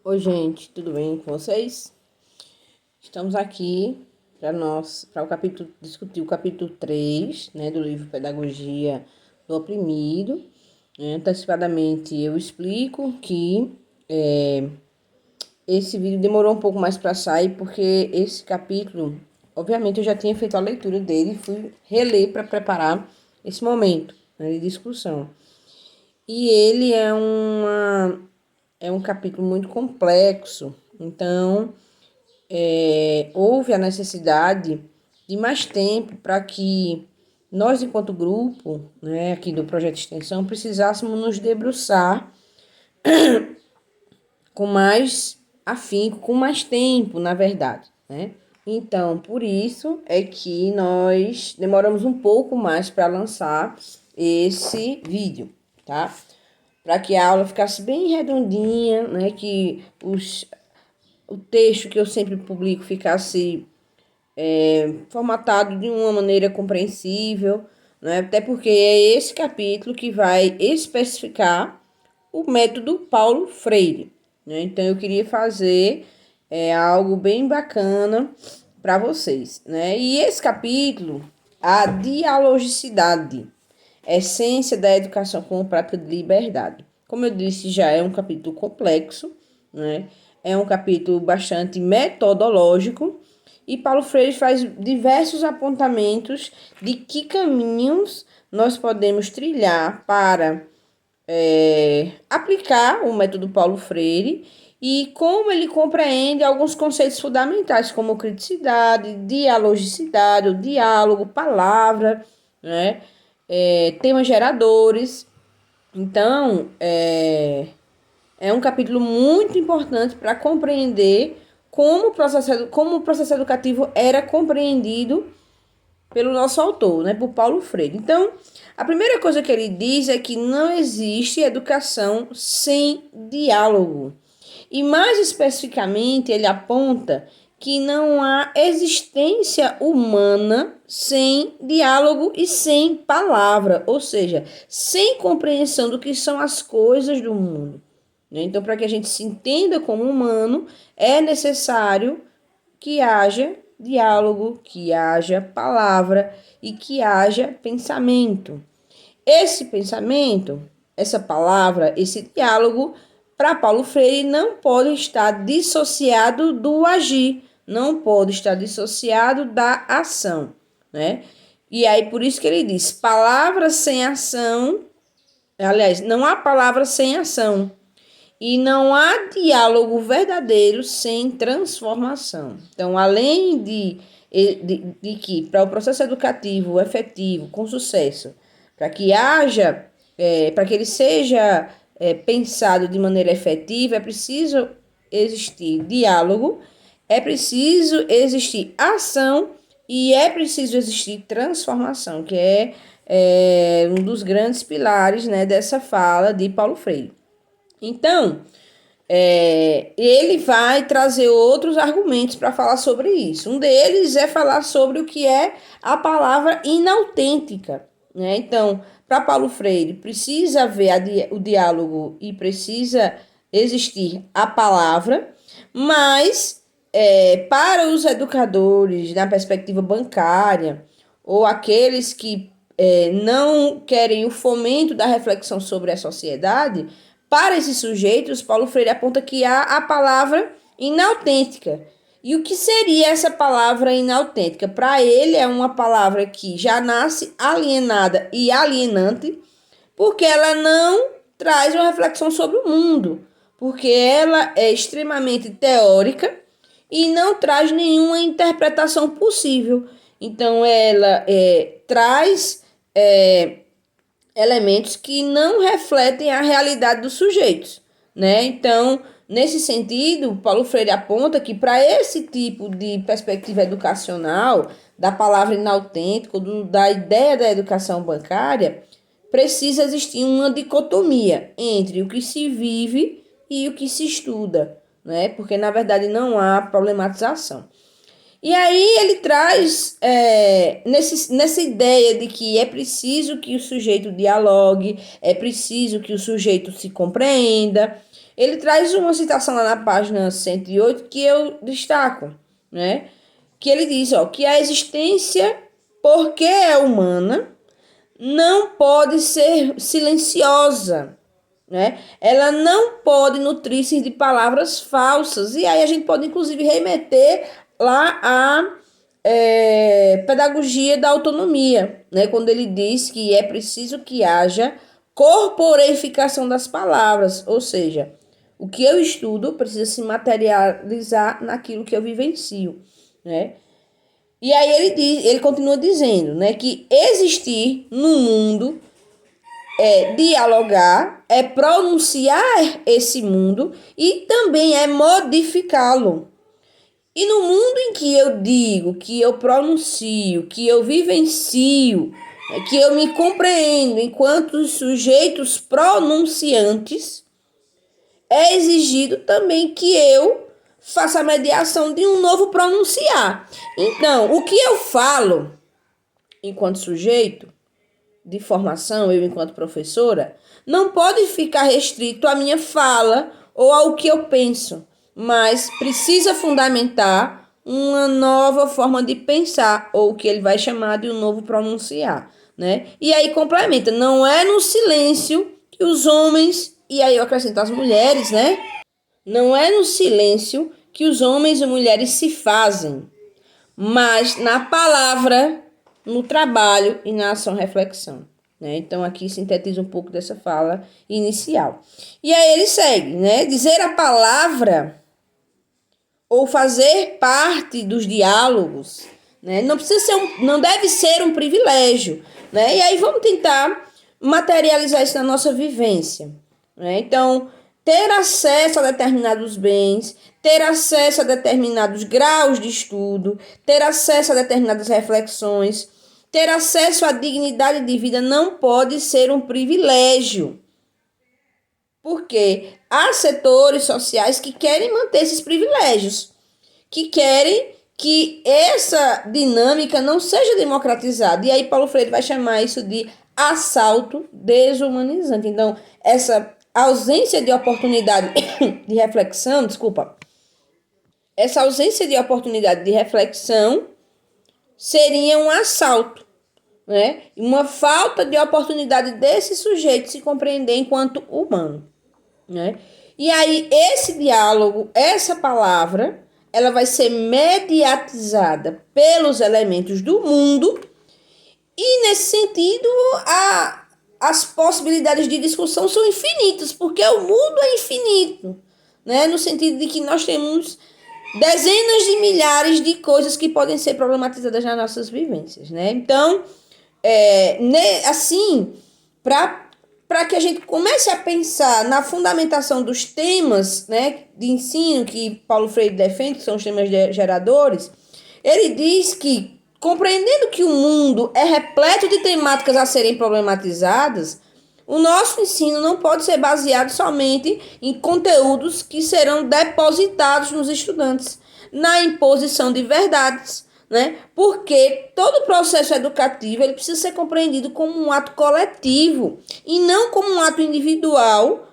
Oi, gente, tudo bem com vocês? Estamos aqui para discutir o capítulo 3, né, do livro Pedagogia do Oprimido. Antecipadamente, eu explico que esse vídeo demorou um pouco mais para sair, porque esse capítulo, obviamente, eu já tinha feito a leitura dele e fui reler para preparar esse momento, né, de discussão. E ele é um capítulo muito complexo, então houve a necessidade de mais tempo para que nós, enquanto grupo, né, aqui do projeto de extensão, precisássemos nos debruçar com mais afinco, com mais tempo, na verdade, né? Então, por isso é que nós demoramos um pouco mais para lançar esse vídeo, tá? Para que a aula ficasse bem redondinha, né? Que o texto que eu sempre publico ficasse formatado de uma maneira compreensível, né? Até porque é esse capítulo que vai especificar o método Paulo Freire, né? Então eu queria fazer algo bem bacana para vocês, né? E esse capítulo, a dialogicidade, essência da educação como prática de liberdade. Como eu disse, já é um capítulo complexo, né? É um capítulo bastante metodológico e Paulo Freire faz diversos apontamentos de que caminhos nós podemos trilhar para aplicar o método Paulo Freire e como ele compreende alguns conceitos fundamentais, como criticidade, dialogicidade, o diálogo, palavra, né? Temas geradores. Então, é um capítulo muito importante para compreender como o processo educativo era compreendido pelo nosso autor, né, por Paulo Freire. Então, a primeira coisa que ele diz é que não existe educação sem diálogo. E mais especificamente, ele aponta que não há existência humana sem diálogo e sem palavra, ou seja, sem compreensão do que são as coisas do mundo. Então, para que a gente se entenda como humano, é necessário que haja diálogo, que haja palavra e que haja pensamento. Esse pensamento, essa palavra, esse diálogo, para Paulo Freire, não pode estar dissociado do agir, não pode estar dissociado da ação, né? E aí, por isso que ele diz, palavras sem ação, aliás, não há palavra sem ação. E não há diálogo verdadeiro sem transformação. Então, além de que para o processo educativo efetivo, com sucesso, para que haja, para que ele seja pensado de maneira efetiva, é preciso existir diálogo, é preciso existir ação e é preciso existir transformação, que é um dos grandes pilares, né, dessa fala de Paulo Freire. Então, ele vai trazer outros argumentos para falar sobre isso. Um deles é falar sobre o que é a palavra inautêntica, né? Então, para Paulo Freire, precisa haver o diálogo e precisa existir a palavra, mas para os educadores, na perspectiva bancária, ou aqueles que não querem o fomento da reflexão sobre a sociedade, para esses sujeitos, Paulo Freire aponta que há a palavra inautêntica. E o que seria essa palavra inautêntica? Para ele, é uma palavra que já nasce alienada e alienante, porque ela não traz uma reflexão sobre o mundo, porque ela é extremamente teórica e não traz nenhuma interpretação possível. Então, ela traz elementos que não refletem a realidade dos sujeitos, né? Então, nesse sentido, Paulo Freire aponta que para esse tipo de perspectiva educacional, da palavra inautêntico, da ideia da educação bancária, precisa existir uma dicotomia entre o que se vive e o que se estuda, né? Porque, na verdade, não há problematização. E aí ele traz nessa ideia de que é preciso que o sujeito dialogue, é preciso que o sujeito se compreenda. Ele traz uma citação lá na página 108 que eu destaco, né? Que ele diz, ó, que a existência, porque é humana, não pode ser silenciosa, né? Ela não pode nutrir-se de palavras falsas. E aí a gente pode, inclusive, remeter lá à pedagogia da autonomia, né? Quando ele diz que é preciso que haja corporificação das palavras, ou seja, o que eu estudo precisa se materializar naquilo que eu vivencio, né? E aí ele continua dizendo, né, que existir no mundo é dialogar, é pronunciar esse mundo e também é modificá-lo. E no mundo em que eu digo, que eu pronuncio, que eu vivencio, que eu me compreendo enquanto sujeitos pronunciantes, é exigido também que eu faça a mediação de um novo pronunciar. Então, o que eu falo enquanto sujeito de formação, eu enquanto professora, não pode ficar restrito à minha fala ou ao que eu penso, mas precisa fundamentar uma nova forma de pensar, ou o que ele vai chamar de um novo pronunciar, né? E aí complementa, não é no silêncio que os homens, e aí eu acrescento as mulheres, né? Não é no silêncio que os homens e mulheres se fazem, mas na palavra, no trabalho e na ação-reflexão. Né? Então, aqui sintetiza um pouco dessa fala inicial. E aí ele segue, né? Dizer a palavra ou fazer parte dos diálogos, né? Não deve ser um privilégio. Né? E aí vamos tentar materializar isso na nossa vivência. Né? Então, ter acesso a determinados bens, ter acesso a determinados graus de estudo, ter acesso a determinadas reflexões, ter acesso à dignidade de vida não pode ser um privilégio. Porque há setores sociais que querem manter esses privilégios, que querem que essa dinâmica não seja democratizada. E aí Paulo Freire vai chamar isso de assalto desumanizante. Então, essa ausência de oportunidade de reflexão, essa ausência de oportunidade de reflexão seria um assalto, né? Uma falta de oportunidade desse sujeito se compreender enquanto humano, né? E aí esse diálogo, essa palavra, ela vai ser mediatizada pelos elementos do mundo e nesse sentido as possibilidades de discussão são infinitas, porque o mundo é infinito, né? No sentido de que nós temos dezenas de milhares de coisas que podem ser problematizadas nas nossas vivências, né? Então, assim, para que a gente comece a pensar na fundamentação dos temas, né, de ensino que Paulo Freire defende, que são os temas geradores, ele diz que, compreendendo que o mundo é repleto de temáticas a serem problematizadas, o nosso ensino não pode ser baseado somente em conteúdos que serão depositados nos estudantes, na imposição de verdades, né? Porque todo processo educativo ele precisa ser compreendido como um ato coletivo e não como um ato individual,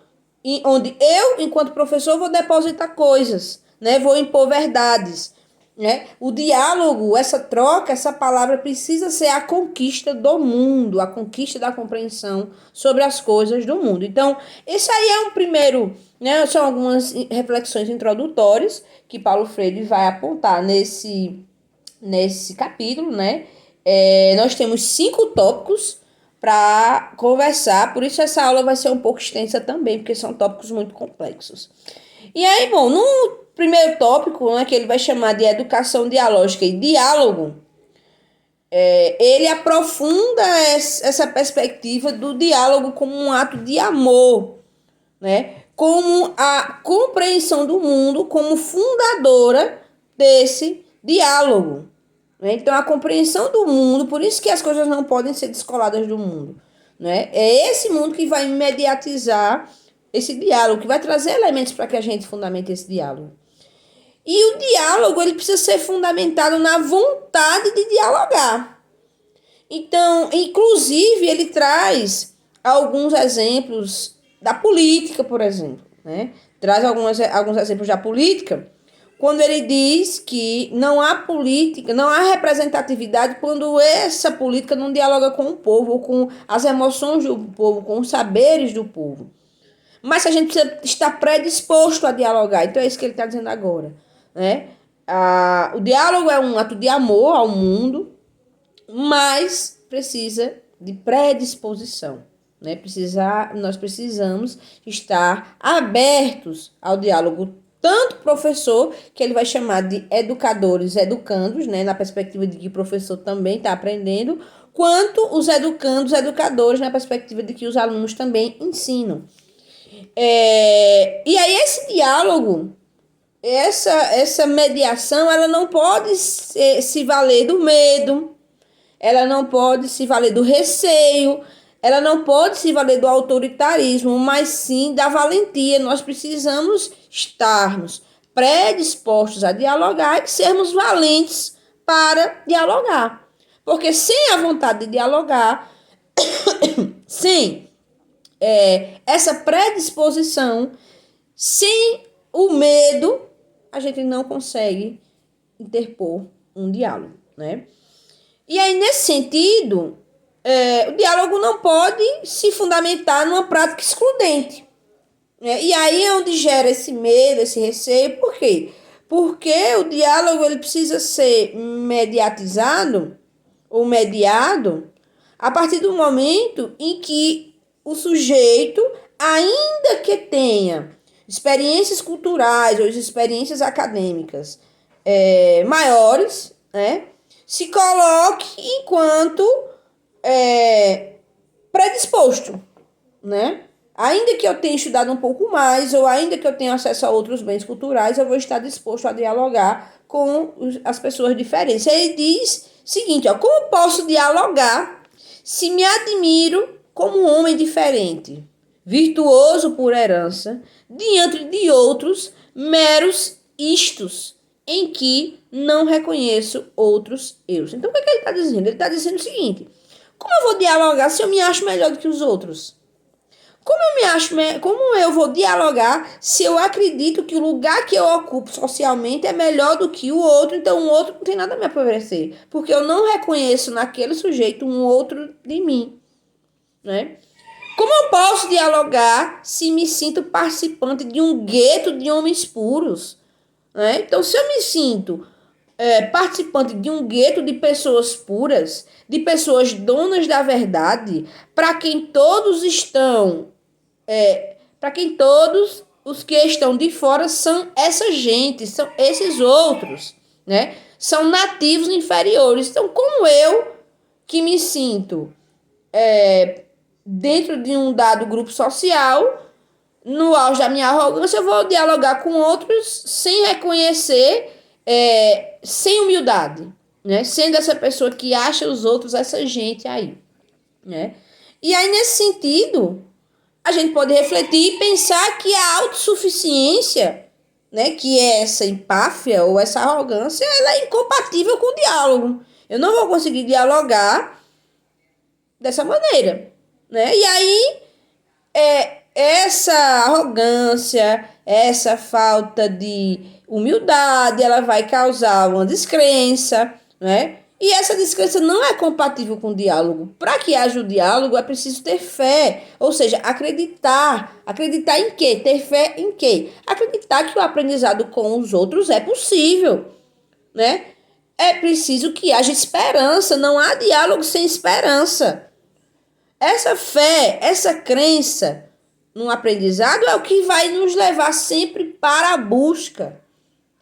onde eu, enquanto professor, vou depositar coisas, né? Vou impor verdades. Né? O diálogo, essa troca, essa palavra precisa ser a conquista do mundo, a conquista da compreensão sobre as coisas do mundo. Então, esse aí é um primeiro, né? São algumas reflexões introdutórias que Paulo Freire vai apontar nesse capítulo, né? Nós temos 5 tópicos para conversar, por isso essa aula vai ser um pouco extensa também, porque são tópicos muito complexos. E aí, bom, no primeiro tópico, né, que ele vai chamar de educação dialógica e diálogo, ele aprofunda essa perspectiva do diálogo como um ato de amor, né? Como a compreensão do mundo como fundadora desse diálogo. Né? Então, a compreensão do mundo, por isso que as coisas não podem ser descoladas do mundo. Né? É esse mundo que vai mediatizar esse diálogo, que vai trazer elementos para que a gente fundamente esse diálogo. E o diálogo ele precisa ser fundamentado na vontade de dialogar. Então, inclusive, ele traz alguns exemplos da política, por exemplo. Né? traz alguns exemplos da política, quando ele diz que não há política, não há representatividade quando essa política não dialoga com o povo, com as emoções do povo, com os saberes do povo. Mas a gente precisa estar predisposto a dialogar. Então é isso que ele está dizendo agora, né? O diálogo é um ato de amor ao mundo, mas precisa de predisposição, né? Nós precisamos estar abertos ao diálogo, tanto o professor, que ele vai chamar de educadores, educandos, né? Na perspectiva de que o professor também está aprendendo, quanto os educandos, educadores, na perspectiva de que os alunos também ensinam. E aí esse diálogo, essa mediação, ela não pode se valer do medo, ela não pode se valer do receio, ela não pode se valer do autoritarismo, mas sim da valentia. Nós precisamos estarmos predispostos a dialogar e sermos valentes para dialogar. Porque sem a vontade de dialogar, sem essa predisposição, sem o medo, a gente não consegue interpor um diálogo, né? E aí, nesse sentido, o diálogo não pode se fundamentar numa prática excludente, né? E aí é onde gera esse medo, esse receio. Por quê? Porque o diálogo ele precisa ser mediatizado ou mediado a partir do momento em que o sujeito, ainda que tenha experiências culturais ou experiências acadêmicas maiores, né, se coloque enquanto predisposto, né? Ainda que eu tenha estudado um pouco mais, ou ainda que eu tenha acesso a outros bens culturais, eu vou estar disposto a dialogar com as pessoas diferentes. Ele diz o seguinte, como posso dialogar se me admiro como um homem diferente, virtuoso por herança, diante de outros meros istos, em que não reconheço outros eus. Então, o que ele está dizendo? Ele está dizendo o seguinte, como eu vou dialogar se eu me acho melhor do que os outros? Como eu vou dialogar se eu acredito que o lugar que eu ocupo socialmente é melhor do que o outro, então o outro não tem nada a me oferecer, porque eu não reconheço naquele sujeito um outro de mim, né? Como eu posso dialogar se me sinto participante de um gueto de homens puros, né? Então, se eu me sinto participante de um gueto de pessoas puras, de pessoas donas da verdade, para quem todos os que estão de fora são essa gente, são esses outros, né? São nativos inferiores. Então, como eu, que me sinto dentro de um dado grupo social, no auge da minha arrogância, eu vou dialogar com outros sem reconhecer, sem humildade, né? Sendo essa pessoa que acha os outros essa gente aí, né? E aí, nesse sentido, a gente pode refletir e pensar que a autossuficiência, né, que é essa empáfia ou essa arrogância, ela é incompatível com o diálogo. Eu não vou conseguir dialogar dessa maneira, né? E aí, essa arrogância, essa falta de humildade, ela vai causar uma descrença, né? E essa descrença não é compatível com o diálogo. Para que haja o diálogo, é preciso ter fé, ou seja, acreditar. Acreditar em quê? Ter fé em quê? Acreditar que o aprendizado com os outros é possível, né? É preciso que haja esperança, não há diálogo sem esperança. Essa fé, essa crença no aprendizado é o que vai nos levar sempre para a busca.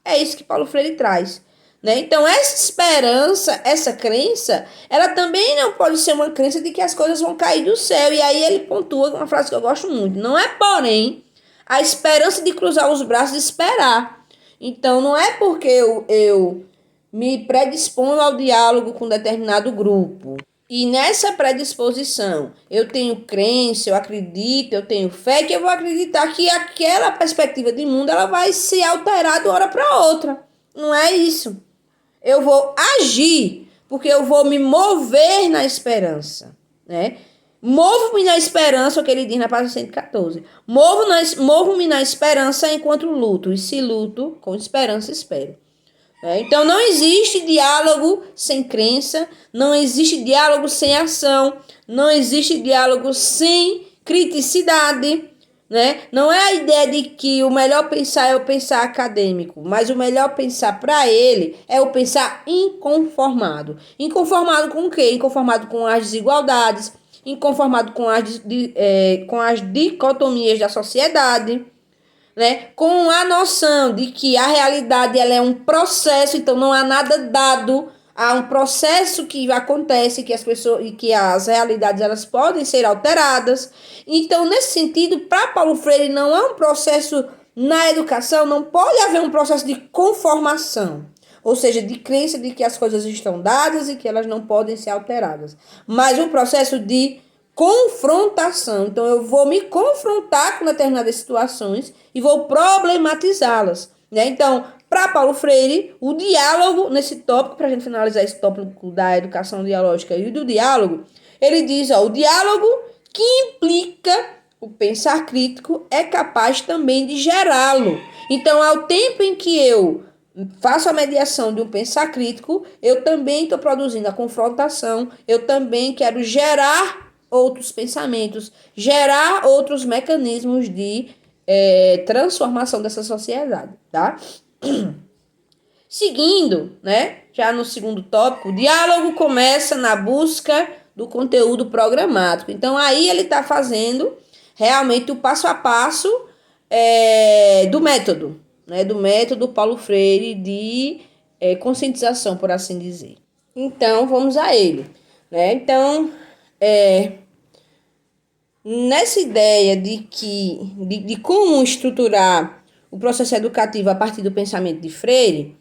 É isso que Paulo Freire traz, né? Então, essa esperança, essa crença, ela também não pode ser uma crença de que as coisas vão cair do céu. E aí ele pontua uma frase que eu gosto muito. Não é, porém, a esperança de cruzar os braços e esperar. Então, não é porque eu me predisponho ao diálogo com determinado grupo. E nessa predisposição, eu tenho crença, eu acredito, eu tenho fé, que eu vou acreditar que aquela perspectiva de mundo ela vai se alterar de uma hora para outra. Não é isso. Eu vou agir, porque eu vou me mover na esperança, né? Movo-me na esperança, o que ele diz na página 114. Movo-me na esperança enquanto luto, e se luto, com esperança espero. Então, não existe diálogo sem crença, não existe diálogo sem ação, não existe diálogo sem criticidade, né? Não é a ideia de que o melhor pensar é o pensar acadêmico, mas o melhor pensar para ele é o pensar inconformado. Inconformado com o quê? Inconformado com as desigualdades, inconformado com as dicotomias da sociedade, né? Com a noção de que a realidade ela é um processo, então não há nada dado, há um processo que acontece, que as pessoas e que as realidades elas podem ser alteradas. Então, nesse sentido, para Paulo Freire não é um processo na educação, não pode haver um processo de conformação, ou seja, de crença de que as coisas estão dadas e que elas não podem ser alteradas, mas um processo de confrontação. Então, eu vou me confrontar com determinadas situações e vou problematizá-las, né? Então, para Paulo Freire, o diálogo, nesse tópico, para a gente finalizar esse tópico da educação dialógica e do diálogo, ele diz, ó, o diálogo que implica o pensar crítico é capaz também de gerá-lo. Então, ao tempo em que eu faço a mediação de um pensar crítico, eu também estou produzindo a confrontação, eu também quero gerar outros pensamentos, gerar outros mecanismos de transformação dessa sociedade, tá? Seguindo, né? Já no segundo tópico, o diálogo começa na busca do conteúdo programático. Então, aí ele está fazendo realmente o passo a passo do método, né? Do método Paulo Freire de conscientização, por assim dizer. Então, vamos a ele, né? Então, nessa ideia de como estruturar o processo educativo a partir do pensamento de Freire,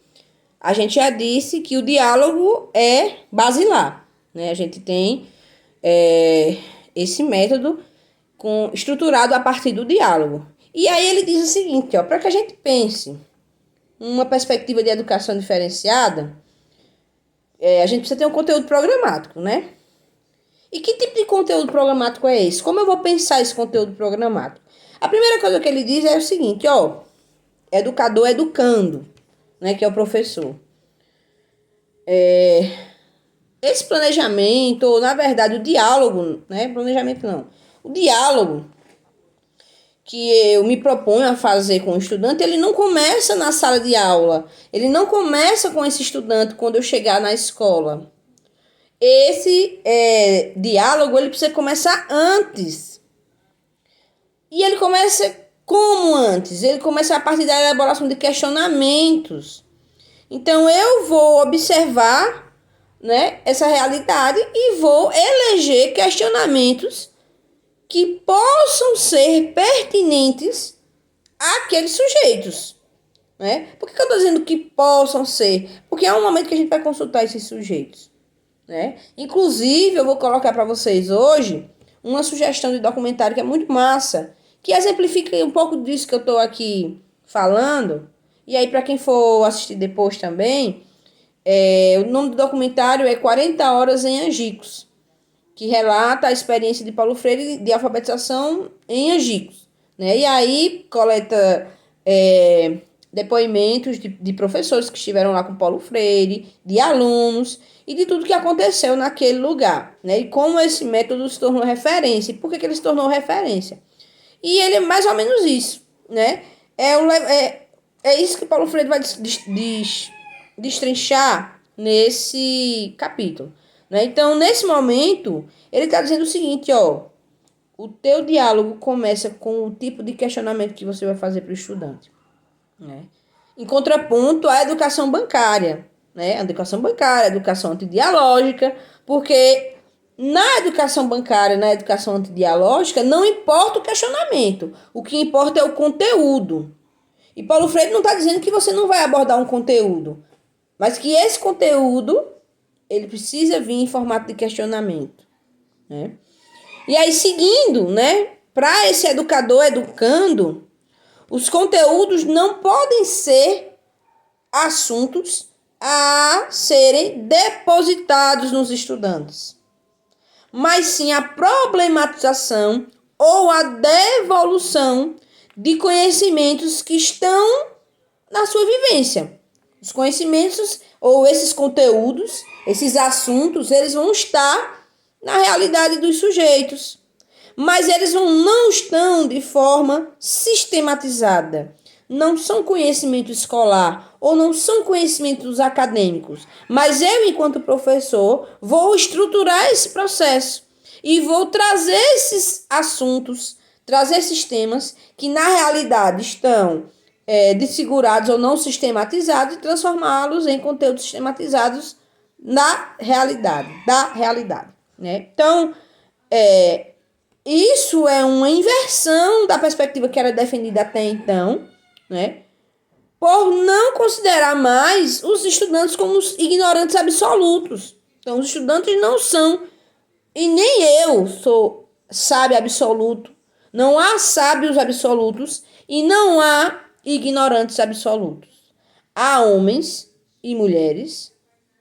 a gente já disse que o diálogo é basilar, né? A gente tem esse método estruturado a partir do diálogo. E aí ele diz o seguinte, ó, para que a gente pense uma perspectiva de educação diferenciada, a gente precisa ter um conteúdo programático, né? E que tipo de conteúdo programático é esse? Como eu vou pensar esse conteúdo programático? A primeira coisa que ele diz é o seguinte, ó, educador educando, né, que é o professor. Esse planejamento, ou na verdade o diálogo, né, planejamento não, o diálogo que eu me proponho a fazer com o estudante, ele não começa na sala de aula, ele não começa com esse estudante quando eu chegar na escola. Esse diálogo, ele precisa começar antes. E ele começa como antes? Ele começa a partir da elaboração de questionamentos. Então, eu vou observar, né, essa realidade e vou eleger questionamentos que possam ser pertinentes àqueles sujeitos. Né? Por que eu estou dizendo que possam ser? Porque é um momento que a gente vai consultar esses sujeitos. Né? Inclusive, eu vou colocar para vocês hoje uma sugestão de documentário que é muito massa, que exemplifica um pouco disso que eu estou aqui falando. E aí, para quem for assistir depois também, o nome do documentário é 40 Horas em Angicos, que relata a experiência de Paulo Freire de alfabetização em Angicos. Né? E aí, coleta depoimentos de professores que estiveram lá com Paulo Freire, de alunos e de tudo que aconteceu naquele lugar, né? E como esse método se tornou referência. E por que ele se tornou referência? E ele é mais ou menos isso, né? É isso que Paulo Freire vai destrinchar nesse capítulo, né? Então, nesse momento, ele está dizendo o seguinte, ó, o teu diálogo começa com o tipo de questionamento que você vai fazer para o estudante, né? Em contraponto à educação bancária, né? A educação antidialógica, porque na educação bancária, na educação antidialógica, não importa o questionamento, o que importa é o conteúdo. E Paulo Freire não está dizendo que você não vai abordar um conteúdo, mas que esse conteúdo ele precisa vir em formato de questionamento, né? E aí, seguindo, né, para esse educador educando, os conteúdos não podem ser assuntos a serem depositados nos estudantes, mas sim a problematização ou a devolução de conhecimentos que estão na sua vivência. Os conhecimentos ou esses conteúdos, esses assuntos, eles vão estar na realidade dos sujeitos, mas eles não estão de forma sistematizada. Não são conhecimento escolar ou não são conhecimentos acadêmicos, mas eu, enquanto professor, vou estruturar esse processo e vou trazer esses assuntos, trazer esses temas que na realidade estão desfigurados ou não sistematizados e transformá-los em conteúdos sistematizados na realidade, da realidade, né? Então, isso é uma inversão da perspectiva que era defendida até então, né? Por não considerar mais os estudantes como os ignorantes absolutos. Então, os estudantes não são, e nem eu sou sábio absoluto. Não há sábios absolutos e não há ignorantes absolutos. Há homens e mulheres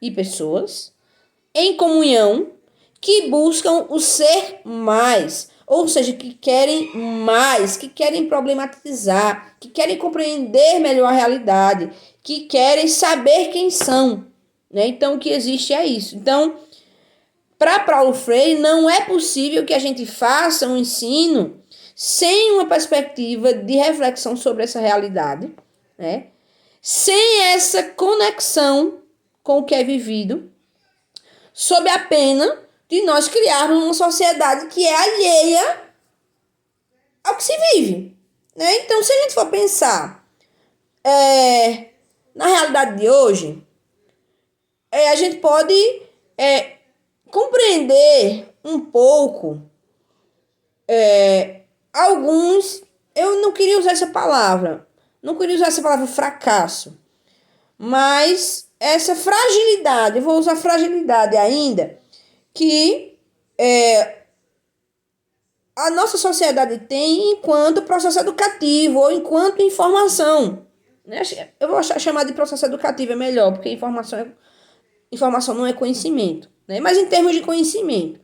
e pessoas em comunhão que buscam o ser mais, ou seja, que querem mais, que querem problematizar, que querem compreender melhor a realidade, que querem saber quem são, né? Então, o que existe é isso. Então, para Paulo Freire, não é possível que a gente faça um ensino sem uma perspectiva de reflexão sobre essa realidade, né? Sem essa conexão com o que é vivido, sob a pena de nós criarmos uma sociedade que é alheia ao que se vive, né? Então, se a gente for pensar na realidade de hoje, a gente pode compreender um pouco alguns... Eu não queria usar essa palavra, fracasso, mas essa fragilidade, eu vou usar fragilidade ainda, que a nossa sociedade tem enquanto processo educativo ou enquanto informação. Eu vou chamar de processo educativo, é melhor, porque informação não é conhecimento, né? Mas em termos de conhecimento,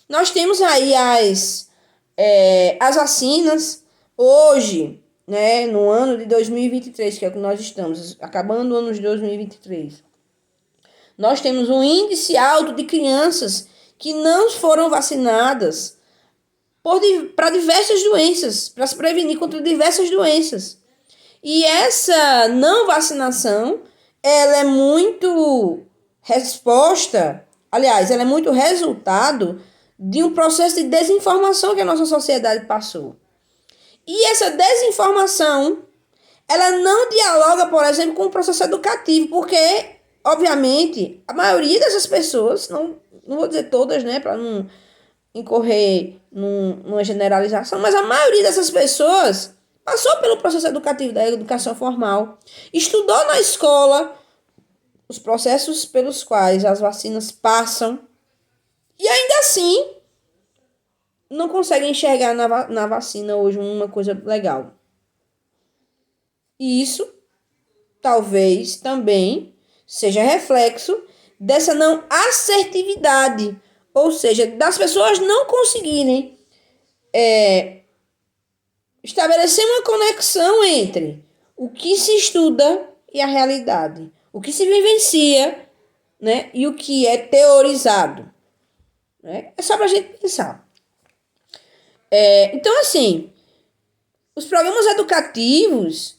nós temos aí as vacinas. Hoje, né, no ano de 2023, que é o que nós estamos, acabando o ano de 2023, nós temos um índice alto de crianças que não foram vacinadas para diversas doenças, para se prevenir contra diversas doenças. E essa não vacinação, ela é muito ela é muito resultado de um processo de desinformação que a nossa sociedade passou. E essa desinformação, ela não dialoga, por exemplo, com o processo educativo, porque, obviamente, a maioria dessas pessoas, não vou dizer todas, né, para não incorrer numa generalização, mas a maioria dessas pessoas passou pelo processo educativo da educação formal, estudou na escola os processos pelos quais as vacinas passam e ainda assim não conseguem enxergar na vacina hoje uma coisa legal. E isso talvez também seja reflexo dessa não assertividade, ou seja, das pessoas não conseguirem estabelecer uma conexão entre o que se estuda e a realidade, o que se vivencia, né, e o que é teorizado, né? É só para a gente pensar. Então, assim, os programas educativos,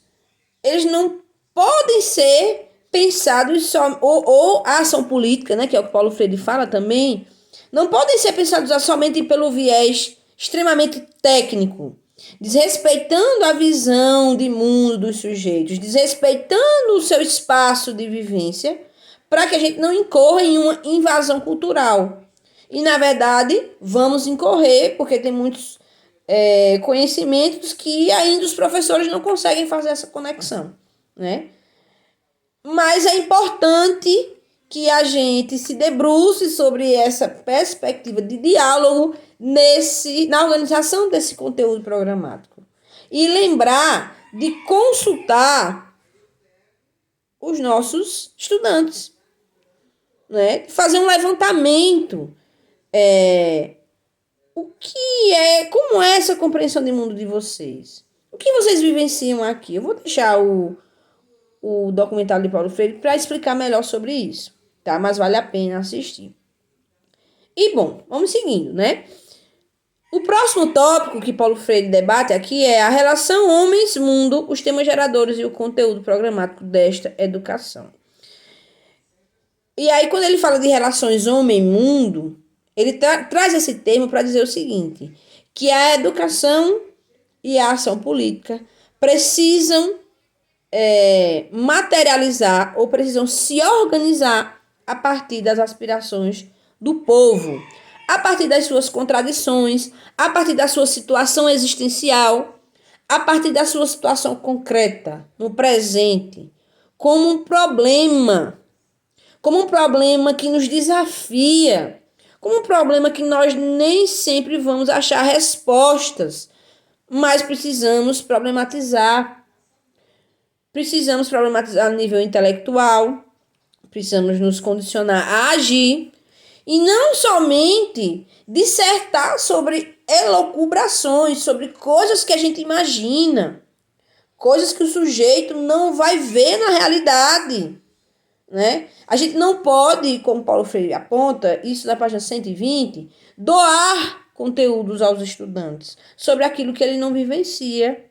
eles não podem ser pensados só, ou a ação política, né, que é o que Paulo Freire fala também, não podem ser pensados somente pelo viés extremamente técnico, desrespeitando a visão de mundo dos sujeitos, desrespeitando o seu espaço de vivência, para que a gente não incorra em uma invasão cultural. E, na verdade, vamos incorrer, porque tem muitos conhecimentos que ainda os professores não conseguem fazer essa conexão, né? Mas é importante que a gente se debruce sobre essa perspectiva de diálogo na organização desse conteúdo programático. E lembrar de consultar os nossos estudantes, né? Fazer um levantamento como é essa compreensão de mundo de vocês? O que vocês vivenciam aqui? Eu vou deixar o documentário de Paulo Freire para explicar melhor sobre isso, tá? Mas vale a pena assistir. E, bom, vamos seguindo, né? O próximo tópico que Paulo Freire debate aqui é a relação homens-mundo, os temas geradores e o conteúdo programático desta educação. E aí, quando ele fala de relações homem-mundo, ele traz esse termo para dizer o seguinte, que a educação e a ação política precisam materializar ou precisam se organizar a partir das aspirações do povo, a partir das suas contradições, a partir da sua situação existencial, a partir da sua situação concreta, no presente, como um problema que nos desafia, como um problema que nós nem sempre vamos achar respostas, mas precisamos problematizar. Precisamos problematizar no nível intelectual, precisamos nos condicionar a agir e não somente dissertar sobre elucubrações, sobre coisas que a gente imagina, coisas que o sujeito não vai ver na realidade, né? A gente não pode, como Paulo Freire aponta, isso na página 120, doar conteúdos aos estudantes sobre aquilo que ele não vivencia.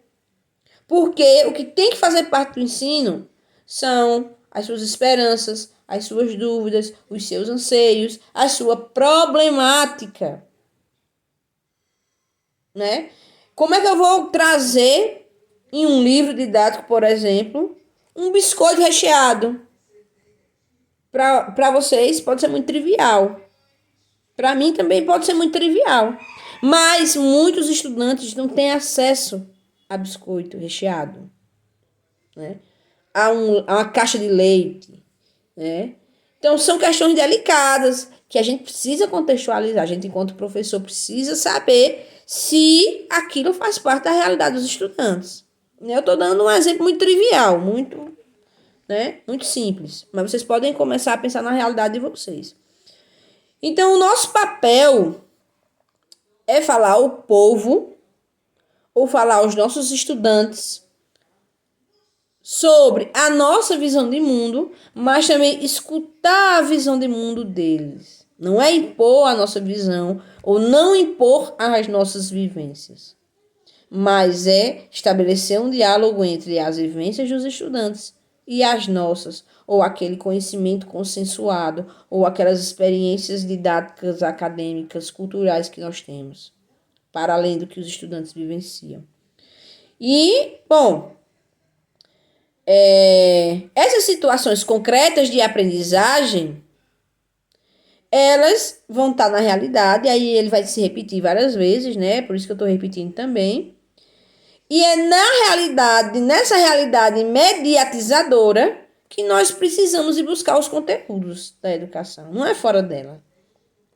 Porque o que tem que fazer parte do ensino são as suas esperanças, as suas dúvidas, os seus anseios, a sua problemática, né? Como é que eu vou trazer em um livro didático, por exemplo, um biscoito recheado? Para vocês pode ser muito trivial. Para mim também pode ser muito trivial. Mas muitos estudantes não têm acesso a biscoito recheado, né? A uma caixa de leite, né? Então, são questões delicadas que a gente precisa contextualizar. A gente, enquanto professor, precisa saber se aquilo faz parte da realidade dos estudantes. Eu estou dando um exemplo muito trivial, muito simples. Mas vocês podem começar a pensar na realidade de vocês. Então, o nosso papel é falar ao povo ou falar aos nossos estudantes sobre a nossa visão de mundo, mas também escutar a visão de mundo deles. Não é impor a nossa visão ou não impor as nossas vivências, mas é estabelecer um diálogo entre as vivências dos estudantes e as nossas, ou aquele conhecimento consensuado, ou aquelas experiências didáticas, acadêmicas, culturais que nós temos, para além do que os estudantes vivenciam. E, bom, essas situações concretas de aprendizagem, elas vão estar na realidade, aí ele vai se repetir várias vezes, né? Por isso que eu estou repetindo também. E é nessa realidade mediatizadora, que nós precisamos ir buscar os conteúdos da educação. Não é fora dela.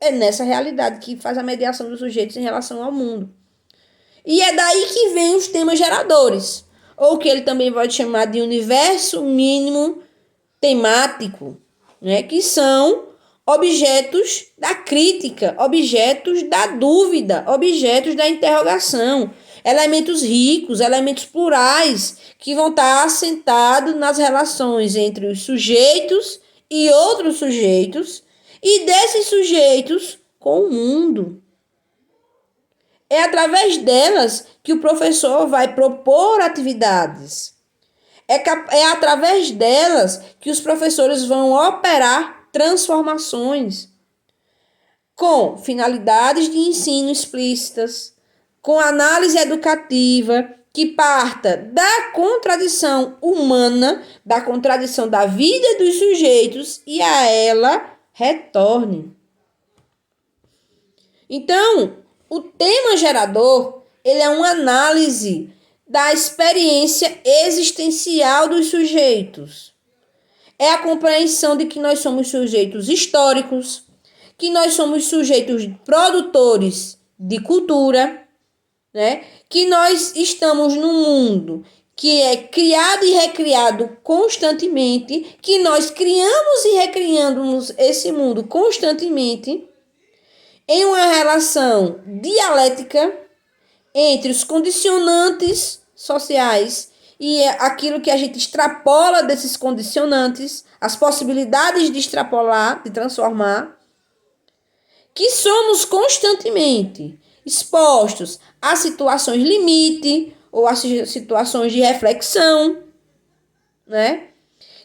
É nessa realidade que faz a mediação dos sujeitos em relação ao mundo. E é daí que vem os temas geradores, ou que ele também pode chamar de universo mínimo temático, né? Que são objetos da crítica, objetos da dúvida, objetos da interrogação, elementos ricos, elementos plurais, que vão estar assentados nas relações entre os sujeitos e outros sujeitos, e desses sujeitos com o mundo. É através delas que o professor vai propor atividades. É através delas que os professores vão operar transformações com finalidades de ensino explícitas, com análise educativa que parta da contradição humana, da contradição da vida dos sujeitos e a ela retorne. Então, o tema gerador, ele é uma análise da experiência existencial dos sujeitos. É a compreensão de que nós somos sujeitos históricos, que nós somos sujeitos produtores de cultura, né? Que nós estamos num mundo que é criado e recriado constantemente, que nós criamos e recriamos esse mundo constantemente, em uma relação dialética entre os condicionantes sociais e aquilo que a gente extrapola desses condicionantes, as possibilidades de extrapolar, de transformar, que somos constantemente expostos a situações limite ou a situações de reflexão, né?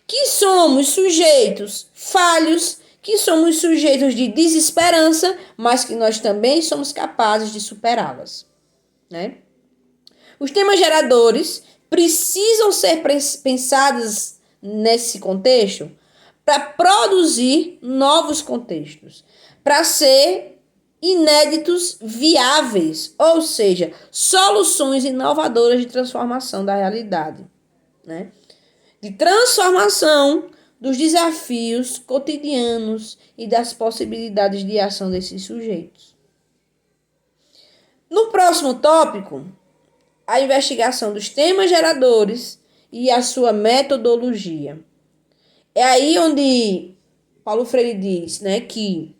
Que somos sujeitos falhos, que somos sujeitos de desesperança, mas que nós também somos capazes de superá-las, né? Os temas geradores precisam ser pensados nesse contexto para produzir novos contextos, para ser inéditos viáveis, ou seja, soluções inovadoras de transformação da realidade, né? De transformação dos desafios cotidianos e das possibilidades de ação desses sujeitos. No próximo tópico, a investigação dos temas geradores e a sua metodologia. É aí onde Paulo Freire diz, né, que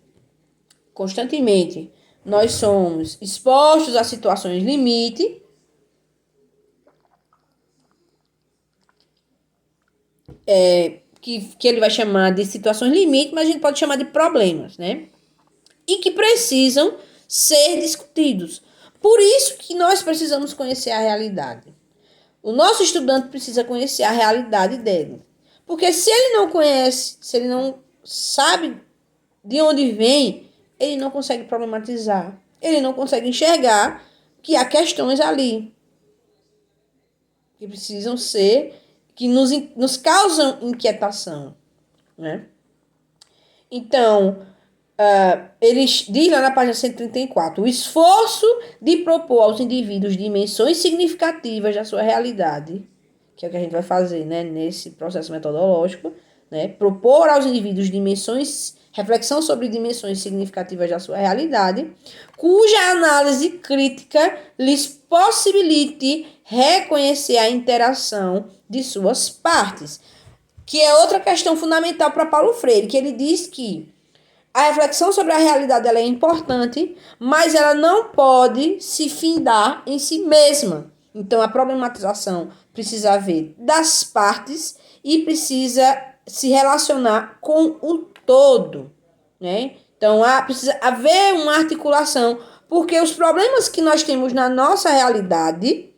constantemente nós somos expostos a situações limite, que ele vai chamar de situações limite, mas a gente pode chamar de problemas, né? E que precisam ser discutidos. Por isso que nós precisamos conhecer a realidade. O nosso estudante precisa conhecer a realidade dele. Porque se ele não conhece, se ele não sabe de onde vem, ele não consegue problematizar. Ele não consegue enxergar que há questões ali que precisam ser, que nos causam inquietação, né? Então, ele diz lá na página 134, o esforço de propor aos indivíduos dimensões significativas da sua realidade, que é o que a gente vai fazer, né, nesse processo metodológico, né, propor aos indivíduos reflexão sobre dimensões significativas da sua realidade, cuja análise crítica lhes possibilite reconhecer a interação de suas partes, que é outra questão fundamental para Paulo Freire, que ele diz que a reflexão sobre a realidade ela é importante, mas ela não pode se findar em si mesma. Então, a problematização precisa haver das partes e precisa se relacionar com o todo, né? Então, precisa haver uma articulação, porque os problemas que nós temos na nossa realidade,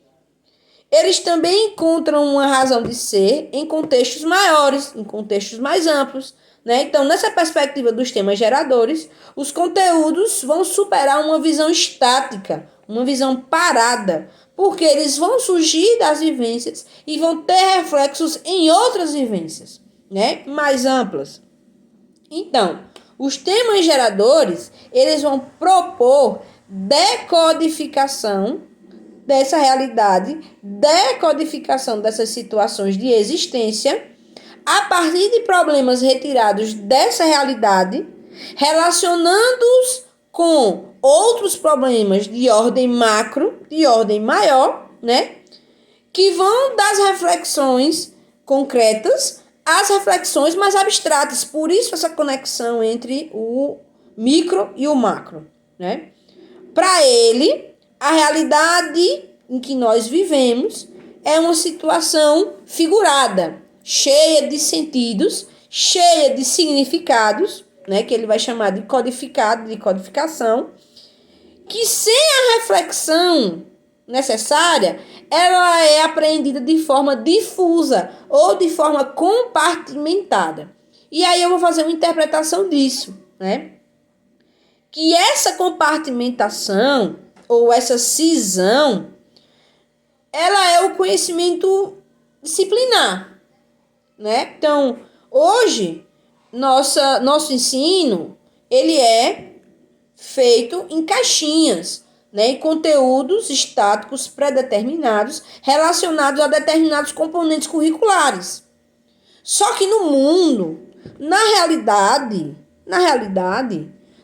eles também encontram uma razão de ser em contextos maiores, em contextos mais amplos, né? Então, nessa perspectiva dos temas geradores, os conteúdos vão superar uma visão estática, uma visão parada, porque eles vão surgir das vivências e vão ter reflexos em outras vivências, né, mais amplas. Então, os temas geradores, eles vão propor decodificação dessa realidade, decodificação dessas situações de existência, a partir de problemas retirados dessa realidade, relacionando-os com outros problemas de ordem macro, de ordem maior, né? Que vão das reflexões concretas às reflexões mais abstratas. Por isso essa conexão entre o micro e o macro, né? Para ele, a realidade em que nós vivemos é uma situação figurada, cheia de sentidos, cheia de significados, né, que ele vai chamar de codificado, de codificação, que sem a reflexão necessária, ela é apreendida de forma difusa ou de forma compartimentada. E aí eu vou fazer uma interpretação disso, né? Que essa compartimentação ou essa cisão, ela é o conhecimento disciplinar, né? Então, hoje, nosso ensino, ele é feito em caixinhas, né? Em conteúdos estáticos pré-determinados relacionados a determinados componentes curriculares. Só que no mundo, na realidade,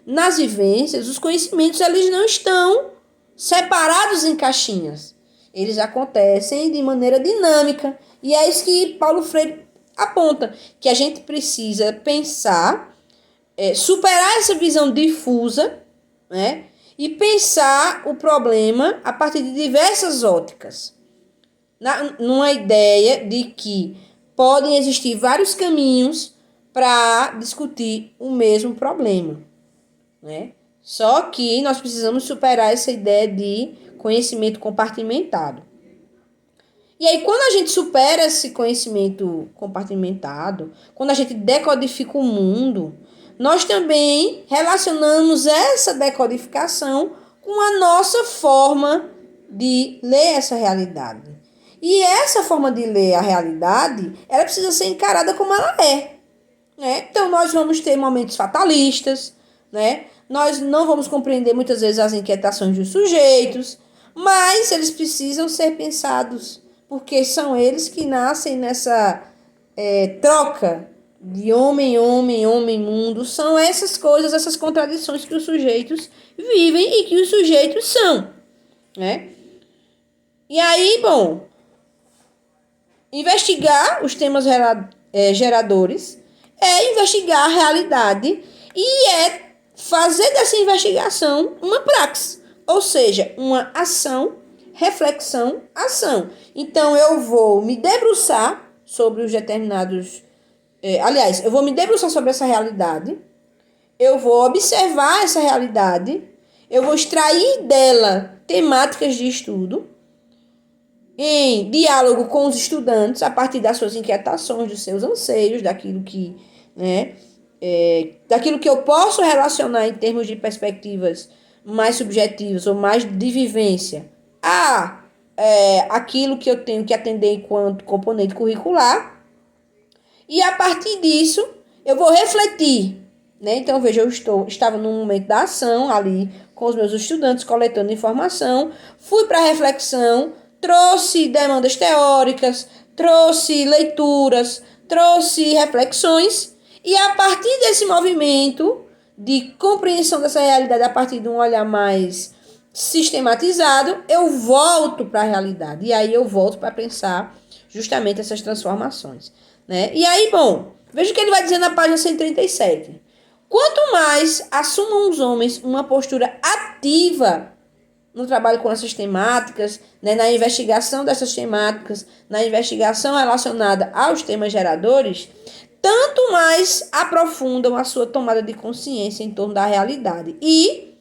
nas vivências, os conhecimentos eles não estão separados em caixinhas. Eles acontecem de maneira dinâmica. E é isso que Paulo Freire aponta, que a gente precisa pensar, superar essa visão difusa, né? E pensar o problema a partir de diversas óticas, numa ideia de que podem existir vários caminhos para discutir o mesmo problema, né? Só que nós precisamos superar essa ideia de conhecimento compartimentado. E aí, quando a gente supera esse conhecimento compartimentado, quando a gente decodifica o mundo, nós também relacionamos essa decodificação com a nossa forma de ler essa realidade. E essa forma de ler a realidade, ela precisa ser encarada como ela é, né? Então, nós vamos ter momentos fatalistas, né? Nós não vamos compreender muitas vezes as inquietações dos sujeitos, mas eles precisam ser pensados, porque são eles que nascem nessa troca de homem, homem, homem, mundo. São essas coisas, essas contradições que os sujeitos vivem e que os sujeitos são, né? E aí, bom, investigar os temas geradores é investigar a realidade e é fazer dessa investigação uma praxis, ou seja, uma ação, reflexão, ação. Então, eu vou me debruçar sobre os determinados... aliás, eu vou me debruçar sobre essa realidade, eu vou observar essa realidade, eu vou extrair dela temáticas de estudo, em diálogo com os estudantes, a partir das suas inquietações, dos seus anseios, daquilo que, né, daquilo que eu posso relacionar em termos de perspectivas mais subjetivas ou mais de vivência a aquilo que eu tenho que atender enquanto componente curricular. E a partir disso, eu vou refletir, né? Então, veja, estava no momento da ação ali com os meus estudantes, coletando informação, fui para a reflexão, trouxe demandas teóricas, trouxe leituras, trouxe reflexões, e a partir desse movimento de compreensão dessa realidade, a partir de um olhar mais sistematizado, eu volto para a realidade. E aí eu volto para pensar justamente essas transformações, né? E aí, bom, veja o que ele vai dizer na página 137. Quanto mais assumam os homens uma postura ativa no trabalho com essas temáticas, né, na investigação dessas temáticas, na investigação relacionada aos temas geradores, tanto mais aprofundam a sua tomada de consciência em torno da realidade e,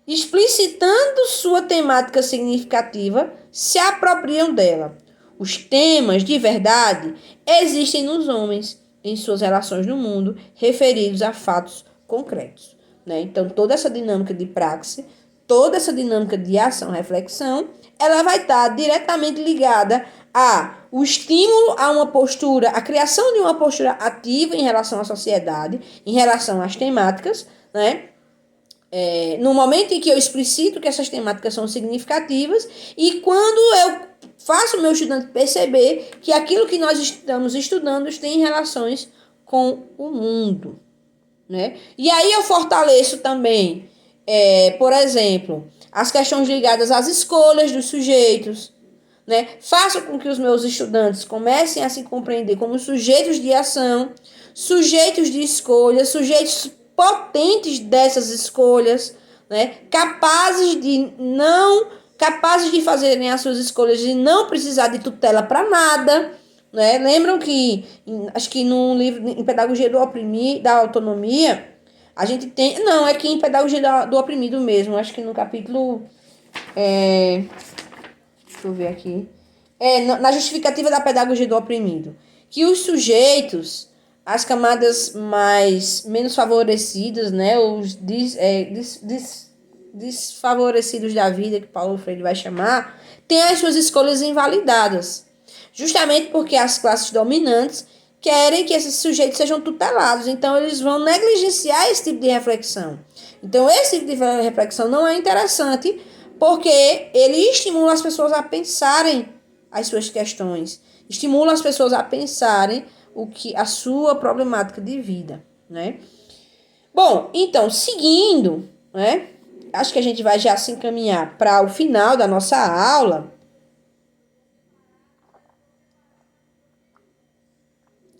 explicitando sua temática significativa, se apropriam dela. Os temas de verdade existem nos homens, em suas relações no mundo, referidos a fatos concretos, né? Então, toda essa dinâmica de praxe, toda essa dinâmica de ação-reflexão, ela vai estar diretamente ligada a o estímulo a uma postura, a criação de uma postura ativa em relação à sociedade, em relação às temáticas, né? No momento em que eu explicito que essas temáticas são significativas e quando eu faço o meu estudante perceber que aquilo que nós estamos estudando tem relações com o mundo, né? E aí eu fortaleço também, por exemplo, as questões ligadas às escolhas dos sujeitos, né? Faço com que os meus estudantes comecem a se compreender como sujeitos de ação, sujeitos de escolha, sujeitos potentes dessas escolhas, né? Capazes de fazerem as suas escolhas e não precisar de tutela para nada, né? Lembram que acho que no livro em Pedagogia da Autonomia, a gente tem, não, é que em Pedagogia do Oprimido mesmo, acho que no capítulo deixa eu ver aqui. Na justificativa da pedagogia do oprimido. Que os sujeitos, as camadas menos favorecidas, né? Os desfavorecidos da vida, que Paulo Freire vai chamar, têm as suas escolhas invalidadas. Justamente porque as classes dominantes querem que esses sujeitos sejam tutelados. Então, eles vão negligenciar esse tipo de reflexão. Então, esse tipo de reflexão não é interessante, porque ele estimula as pessoas a pensarem as suas questões, estimula as pessoas a pensarem a sua problemática de vida, né? Bom, então, seguindo, né? Acho que a gente vai já se encaminhar para o final da nossa aula.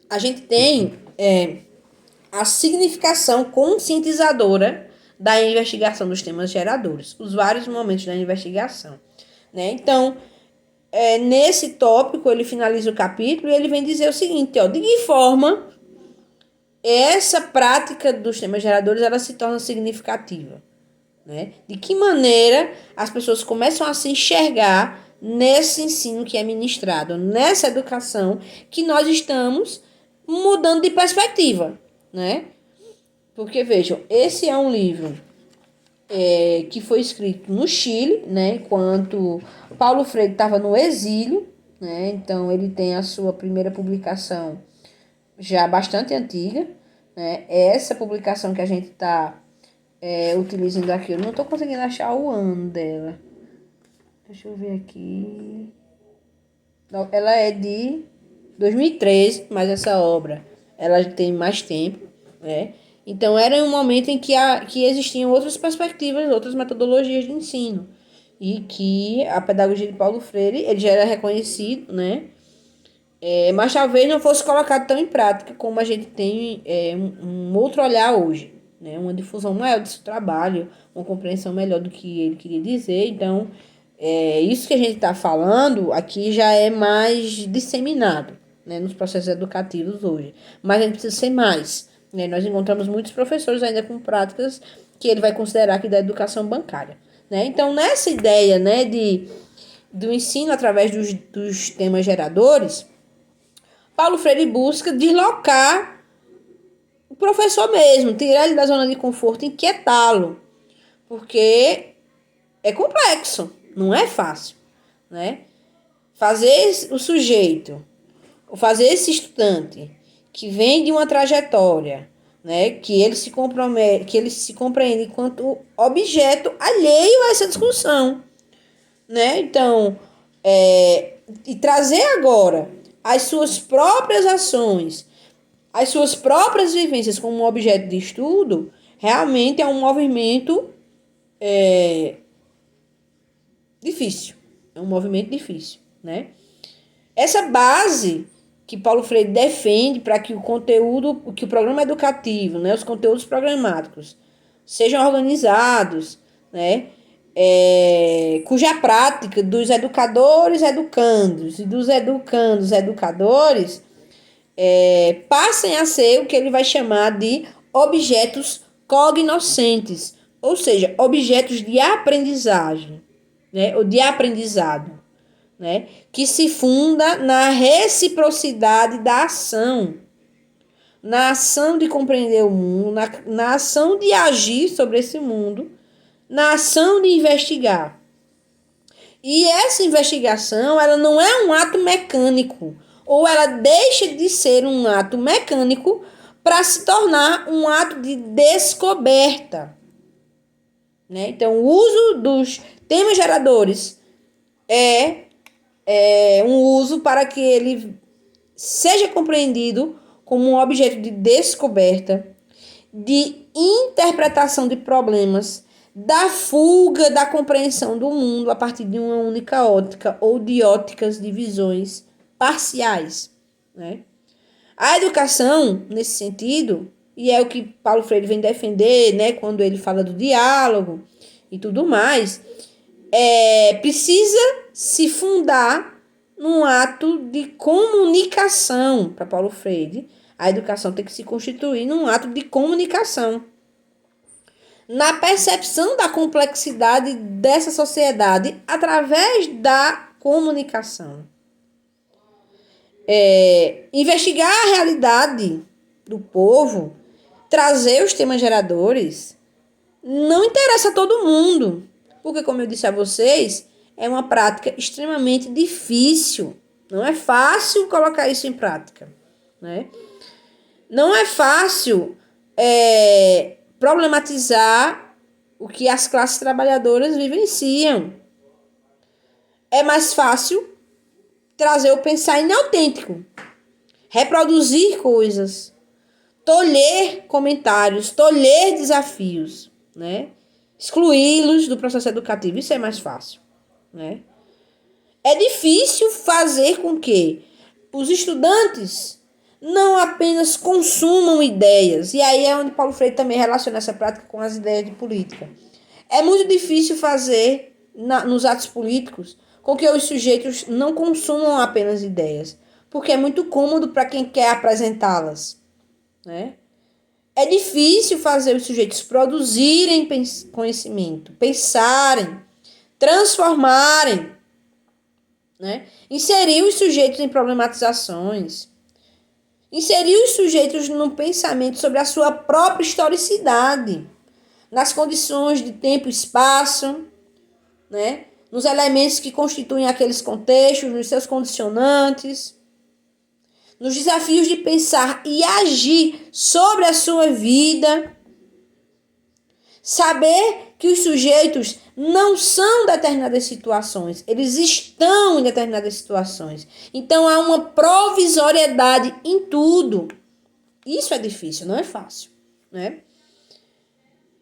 A gente tem a significação conscientizadora da investigação dos temas geradores, os vários momentos da investigação, né? Então, nesse tópico, ele finaliza o capítulo e ele vem dizer o seguinte, ó, de que forma essa prática dos temas geradores ela se torna significativa, né? De que maneira as pessoas começam a se enxergar nesse ensino que é ministrado, nessa educação que nós estamos mudando de perspectiva, né? Porque, vejam, esse é um livro que foi escrito no Chile, né? Enquanto Paulo Freire estava no exílio, né? Então, ele tem a sua primeira publicação já bastante antiga, né? Essa publicação que a gente está utilizando aqui, eu não estou conseguindo achar o ano dela. Deixa eu ver aqui. Ela é de 2013, mas essa obra ela tem mais tempo, né? Então era um momento em que existiam outras perspectivas, outras metodologias de ensino. E que a pedagogia de Paulo Freire ele já era reconhecido, né? Mas talvez não fosse colocado tão em prática como a gente tem um outro olhar hoje, né? Uma difusão maior do seu trabalho, uma compreensão melhor do que ele queria dizer. Então, isso que a gente está falando aqui já é mais disseminado, né, nos processos educativos hoje. Mas a gente precisa ser mais, né? Nós encontramos muitos professores ainda com práticas que ele vai considerar que da educação bancária, né? Então, nessa ideia, né, do ensino através dos temas geradores, Paulo Freire busca deslocar o professor mesmo, tirar ele da zona de conforto, inquietá-lo, porque é complexo, não é fácil, né? Fazer o sujeito, fazer esse estudante que vem de uma trajetória, né, que ele se compromete, que ele se compreende enquanto objeto alheio a essa discussão, né? Então, e trazer agora as suas próprias ações, as suas próprias vivências como um objeto de estudo, realmente é um movimento difícil. É um movimento difícil, né? Essa base que Paulo Freire defende para que o conteúdo, que o programa educativo, né, os conteúdos programáticos sejam organizados, né, cuja prática dos educadores educandos e dos educandos educadores passem a ser o que ele vai chamar de objetos cognoscentes, ou seja, objetos de aprendizagem, né, ou de aprendizado, né, que se funda na reciprocidade da ação, na ação de compreender o mundo, na ação de agir sobre esse mundo, na ação de investigar. E essa investigação, ela não é um ato mecânico, ou ela deixa de ser um ato mecânico para se tornar um ato de descoberta, né? Então, o uso dos temas geradores é um uso para que ele seja compreendido como um objeto de descoberta, de interpretação de problemas, da fuga da compreensão do mundo a partir de uma única ótica ou de óticas de visões parciais, né? A educação, nesse sentido, e é o que Paulo Freire vem defender, né, quando ele fala do diálogo e tudo mais, precisa se fundar num ato de comunicação. Para Paulo Freire, a educação tem que se constituir num ato de comunicação, na percepção da complexidade dessa sociedade através da comunicação. Investigar a realidade do povo, trazer os temas geradores, não interessa a todo mundo, porque, como eu disse a vocês, é uma prática extremamente difícil. Não é fácil colocar isso em prática, né? Não é fácil problematizar o que as classes trabalhadoras vivenciam. É mais fácil trazer o pensar inautêntico, reproduzir coisas, tolher comentários, tolher desafios, né? Excluí-los do processo educativo, isso é mais fácil, né? É difícil fazer com que os estudantes não apenas consumam ideias. E aí é onde Paulo Freire também relaciona essa prática com as ideias de política. É muito difícil fazer nos atos políticos com que os sujeitos não consumam apenas ideias, porque é muito cômodo para quem quer apresentá-las, né? É difícil fazer os sujeitos produzirem conhecimento, pensarem, transformarem, né? Inserir os sujeitos em problematizações, inserir os sujeitos num pensamento sobre a sua própria historicidade, nas condições de tempo e espaço, né? Nos elementos que constituem aqueles contextos, nos seus condicionantes, nos desafios de pensar e agir sobre a sua vida. Saber que os sujeitos não são determinadas situações, eles estão em determinadas situações. Então há uma provisoriedade em tudo. Isso é difícil, não é fácil, né?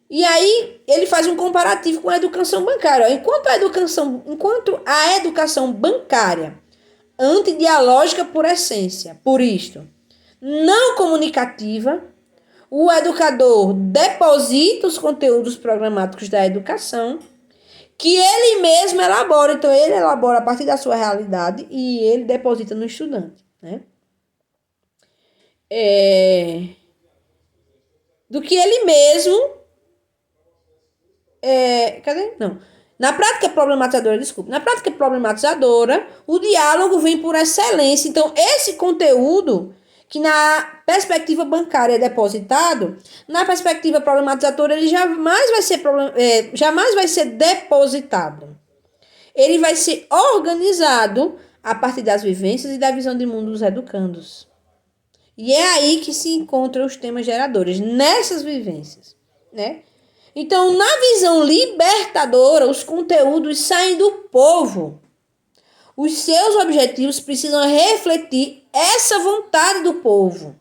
E aí ele faz um comparativo com a educação bancária. Enquanto a educação bancária, antidialógica por essência, por isto, não comunicativa, o educador deposita os conteúdos programáticos da educação, que ele mesmo elabora. Então, ele elabora a partir da sua realidade e ele deposita no estudante, né? Do que ele mesmo... Não. Na prática problematizadora, o diálogo vem por excelência. Então, esse conteúdo que na perspectiva bancária é depositado, na perspectiva problematizadora ele jamais vai ser depositado. Ele vai ser organizado a partir das vivências e da visão de mundo dos educandos. E é aí que se encontram os temas geradores, nessas vivências, né? Então, na visão libertadora, os conteúdos saem do povo. Os seus objetivos precisam refletir essa vontade do povo,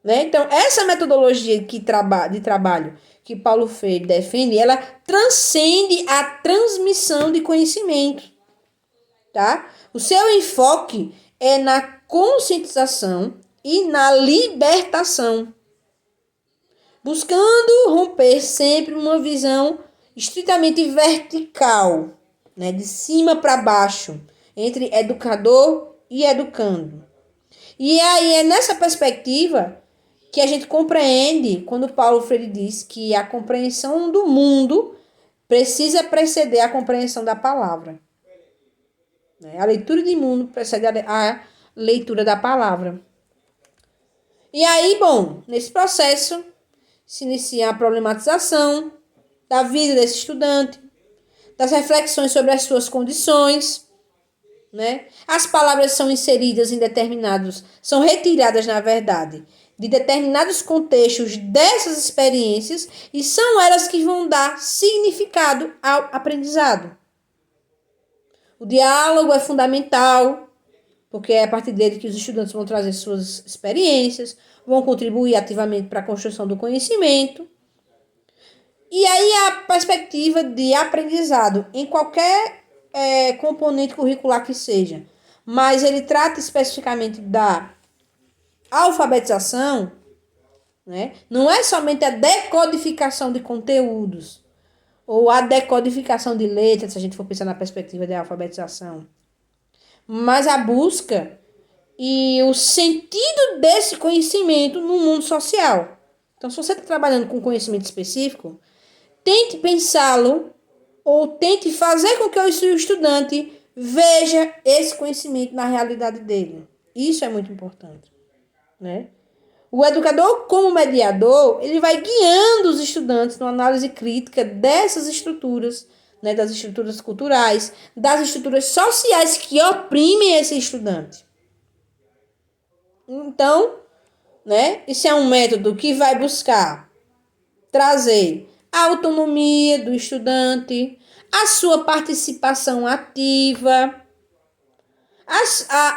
né? Então, essa metodologia de trabalho que Paulo Freire defende, ela transcende a transmissão de conhecimento, tá? O seu enfoque é na conscientização e na libertação, buscando romper sempre uma visão estritamente vertical, né, de cima para baixo, entre educador e educando. E aí é nessa perspectiva que a gente compreende quando Paulo Freire diz que a compreensão do mundo precisa preceder a compreensão da palavra. A leitura de mundo precede a leitura da palavra. E aí, bom, nesse processo se inicia a problematização da vida desse estudante, das reflexões sobre as suas condições, né? As palavras são inseridas em são retiradas, na verdade, de determinados contextos dessas experiências e são elas que vão dar significado ao aprendizado. O diálogo é fundamental, porque é a partir dele que os estudantes vão trazer suas experiências, vão contribuir ativamente para a construção do conhecimento. E aí a perspectiva de aprendizado em qualquer componente curricular que seja, mas ele trata especificamente da alfabetização, né? Não é somente a decodificação de conteúdos ou a decodificação de letras, se a gente for pensar na perspectiva de alfabetização, mas a busca e o sentido desse conhecimento no mundo social. Então, se você está trabalhando com conhecimento específico, tente pensá-lo ou tente fazer com que o estudante veja esse conhecimento na realidade dele. Isso é muito importante, né? O educador, como mediador, ele vai guiando os estudantes na análise crítica dessas estruturas, né, das estruturas culturais, das estruturas sociais que oprimem esse estudante. Então, né, isso é um método que vai buscar trazer a autonomia do estudante, a sua participação ativa,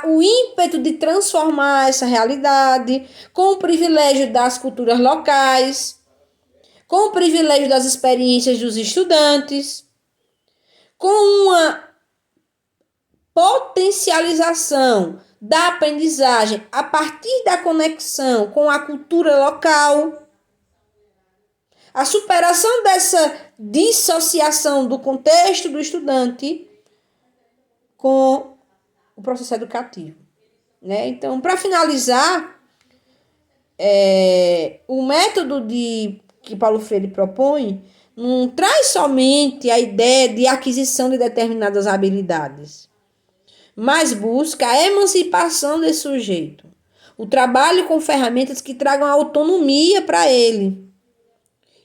o ímpeto de transformar essa realidade com o privilégio das culturas locais, com o privilégio das experiências dos estudantes, com uma potencialização da aprendizagem a partir da conexão com a cultura local, a superação dessa dissociação do contexto do estudante com o processo educativo, né? Então, para finalizar, o método que Paulo Freire propõe não traz somente a ideia de aquisição de determinadas habilidades, mas busca a emancipação desse sujeito, o trabalho com ferramentas que tragam autonomia para ele.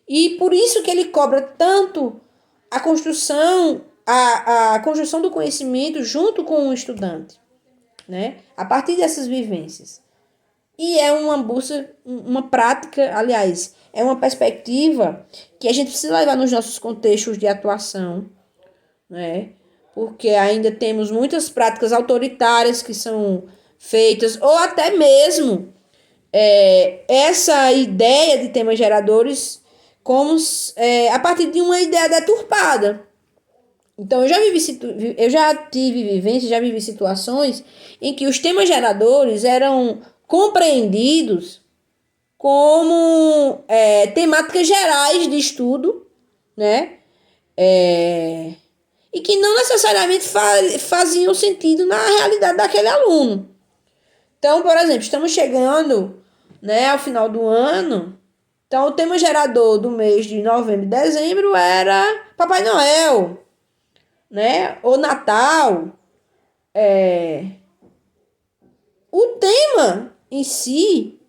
E por isso que ele cobra tanto a construção, a construção do conhecimento junto com o estudante, né? A partir dessas vivências. E é uma busca, uma prática, aliás, é uma perspectiva que a gente precisa levar nos nossos contextos de atuação, né? Porque ainda temos muitas práticas autoritárias que são feitas, ou até mesmo essa ideia de temas geradores como a partir de uma ideia deturpada. Então, eu já tive vivências, já vivi situações em que os temas geradores eram compreendidos como temáticas gerais de estudo, né? E que não necessariamente faziam sentido na realidade daquele aluno. Então, por exemplo, estamos chegando, né, ao final do ano. Então, o tema gerador do mês de novembro e dezembro era Papai Noel, né? Ou Natal. O tema em si,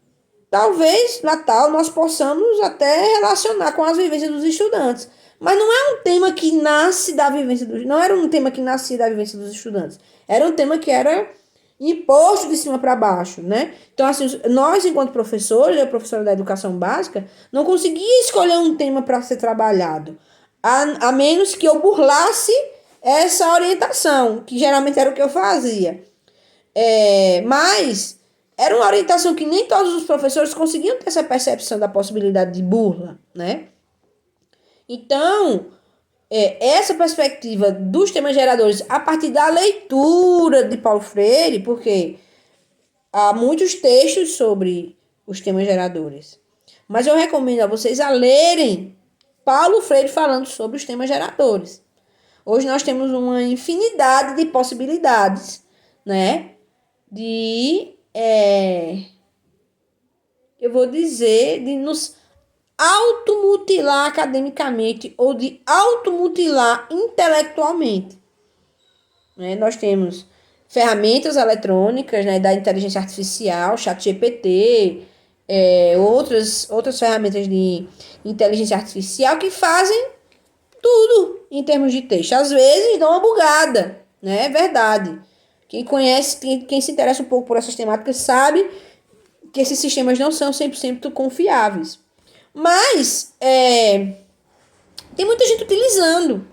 talvez Natal nós possamos até relacionar com as vivências dos estudantes. Mas não é um tema que nasce da vivência dos... Não era um tema que nascia da vivência dos estudantes. Era um tema que era imposto de cima para baixo, né? Então, assim, nós, enquanto professores, eu professora da educação básica, não conseguia escolher um tema para ser trabalhado, a menos que eu burlasse essa orientação, que geralmente era o que eu fazia. Mas era uma orientação que nem todos os professores conseguiam ter essa percepção da possibilidade de burla, né? Então, essa perspectiva dos temas geradores a partir da leitura de Paulo Freire, porque há muitos textos sobre os temas geradores, mas eu recomendo a vocês a lerem Paulo Freire falando sobre os temas geradores. Hoje nós temos uma infinidade de possibilidades, né? Eu vou dizer, de nos automutilar academicamente ou de automutilar intelectualmente. Né? Nós temos ferramentas eletrônicas, né, da inteligência artificial, ChatGPT, outras ferramentas de inteligência artificial que fazem tudo em termos de texto. Às vezes dão uma bugada, né? É verdade. Quem conhece, quem se interessa um pouco por essas temáticas sabe que esses sistemas não são 100% confiáveis. Mas tem muita gente utilizando.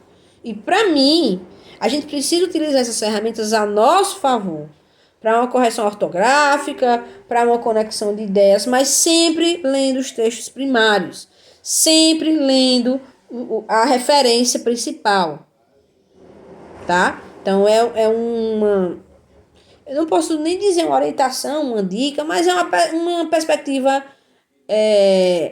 E para mim, a gente precisa utilizar essas ferramentas a nosso favor. Para uma correção ortográfica, para uma conexão de ideias, mas sempre lendo os textos primários. Sempre lendo a referência principal. Tá? Então, eu não posso nem dizer uma orientação, uma dica, mas é uma perspectiva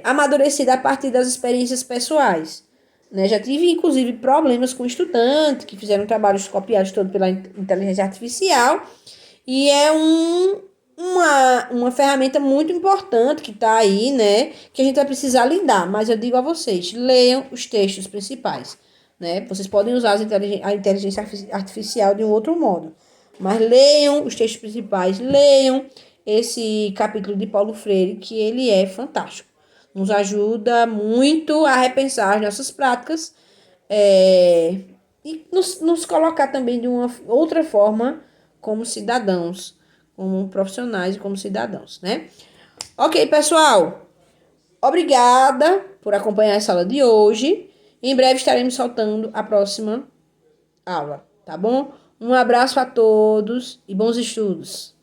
amadurecida a partir das experiências pessoais. Né? Já tive, inclusive, problemas com estudantes que fizeram trabalhos copiados todos pela inteligência artificial. E é uma ferramenta muito importante que está aí, né? Que a gente vai precisar lidar. Mas eu digo a vocês, leiam os textos principais. Né? Vocês podem usar a inteligência artificial de um outro modo. Mas leiam os textos principais, leiam esse capítulo de Paulo Freire, que ele é fantástico. Nos ajuda muito a repensar as nossas práticas e nos colocar também de uma outra forma como cidadãos, como profissionais e como cidadãos, né? Ok, pessoal. Obrigada por acompanhar essa aula de hoje. Em breve estaremos soltando a próxima aula, tá bom? Um abraço a todos e bons estudos.